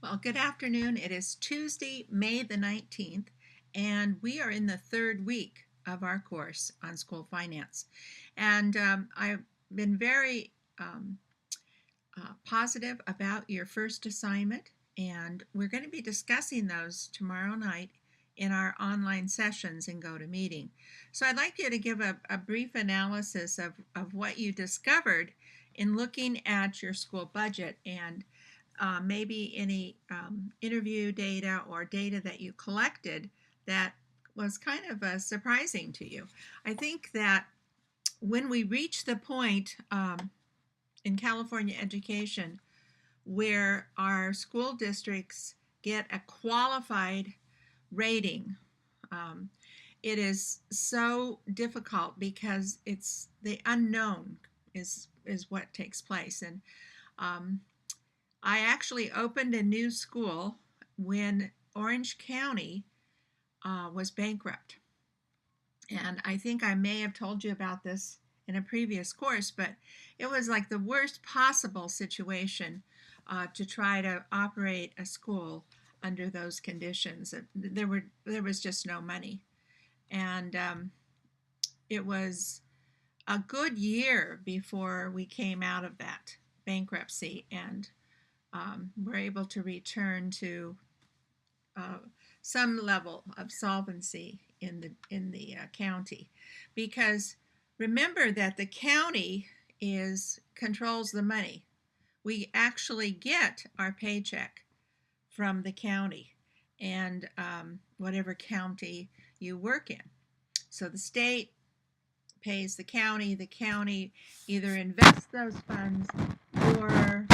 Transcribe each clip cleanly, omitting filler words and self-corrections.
Well, good afternoon. It is Tuesday, May the 19th, and we are in the third week of our course on school finance. And I've been very positive about your first assignment, and we're going to be discussing those tomorrow night in our online sessions in GoToMeeting. So I'd like you to give a brief analysis of what you discovered in looking at your school budget and maybe any interview data or data that you collected that was kind of surprising to you. I think that when we reach the point in California education where our school districts get a qualified rating, it is so difficult because it's the unknown is what takes place. And I actually opened a new school when Orange County was bankrupt. And I think I may have told you about this in a previous course, but it was like the worst possible situation to try to operate a school under those conditions. There was just no money. And it was a good year before we came out of that bankruptcy and we're able to return to some level of solvency in the county, because remember that the county controls the money. We actually get our paycheck from the county and whatever county you work in. So the state pays the county either invests those funds or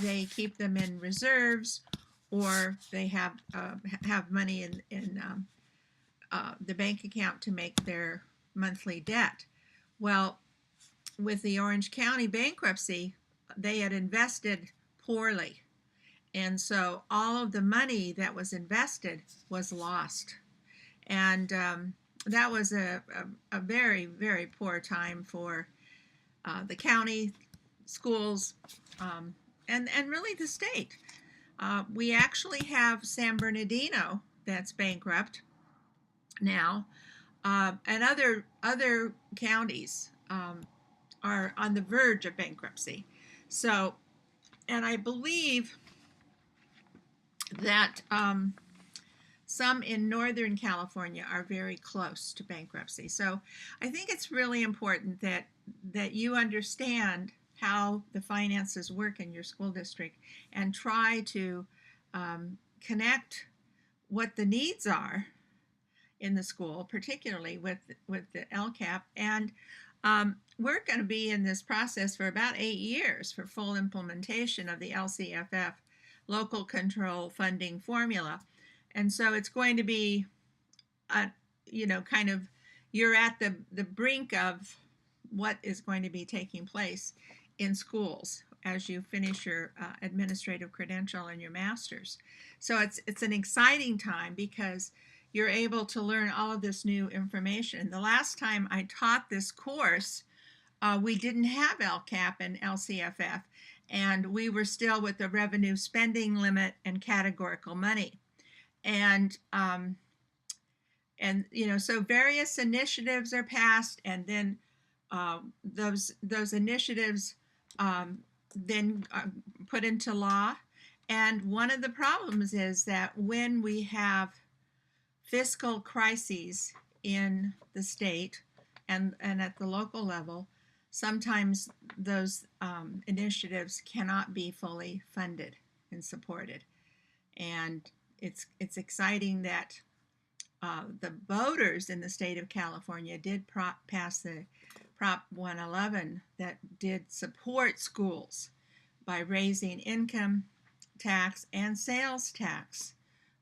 they keep them in reserves, or they have money in the bank account to make their monthly debt. Well, with the Orange County bankruptcy, they had invested poorly, and so all of the money that was invested was lost, and that was a very, very poor time for the county, schools, and really the state. We actually have San Bernardino that's bankrupt now, and other counties are on the verge of bankruptcy. So, and I believe that some in Northern California are very close to bankruptcy. So I think it's really important that you understand how the finances work in your school district and try to connect what the needs are in the school, particularly with the LCAP. And we're going to be in this process for about 8 years for full implementation of the LCFF, local control funding formula. And so it's going to be, kind of, you're at the brink of what is going to be taking place in schools as you finish your administrative credential and your master's. So it's an exciting time because you're able to learn all of this new information. The last time I taught this course, we didn't have LCAP and LCFF, and we were still with the revenue spending limit and categorical money. And so various initiatives are passed, and then those initiatives then put into law. And one of the problems is that when we have fiscal crises in the state and at the local level, sometimes those initiatives cannot be fully funded and supported. And it's exciting that the voters in the state of California did pass the Prop 111 that did support schools by raising income tax and sales tax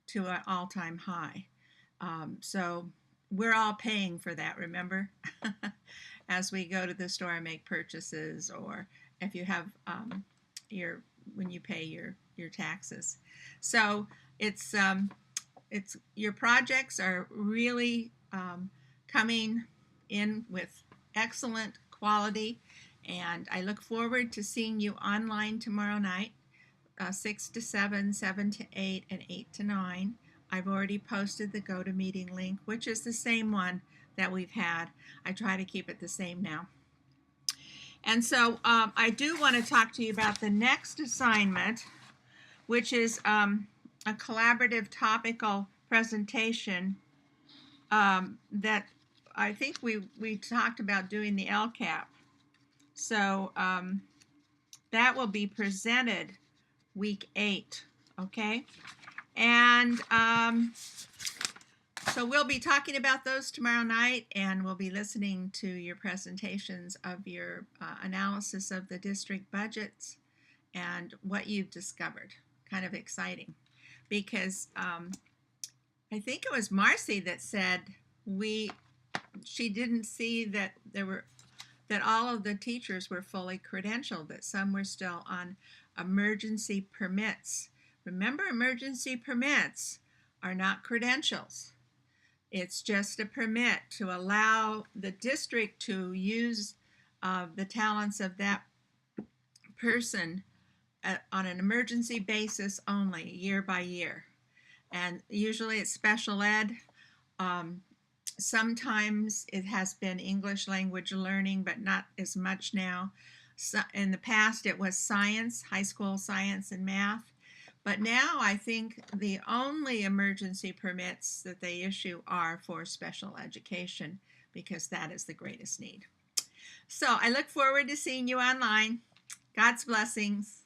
to an all-time high. So we're all paying for that, remember? As we go to the store and make purchases, or if you have when you pay your taxes. So it's your projects are really coming in with excellent quality, and I look forward to seeing you online tomorrow night. 6 to 7, 7 to 8, and 8 to 9. I've already posted the GoToMeeting link, which is the same one that we've had. I try to keep it the same now. And so I do want to talk to you about the next assignment, which is a collaborative topical presentation that I think we talked about doing the LCAP. So that will be presented week 8, okay? And so we'll be talking about those tomorrow night, and we'll be listening to your presentations of your analysis of the district budgets and what you've discovered. Kind of exciting, because I think it was Marcy that said she didn't see that that all of the teachers were fully credentialed, that some were still on emergency permits. Remember, emergency permits are not credentials. It's just a permit to allow the district to use the talents of that person on an emergency basis only, year by year. And usually it's special ed. Sometimes it has been English language learning, but not as much now. So in the past, it was science, high school science and math. But now I think the only emergency permits that they issue are for special education, because that is the greatest need. So I look forward to seeing you online. God's blessings.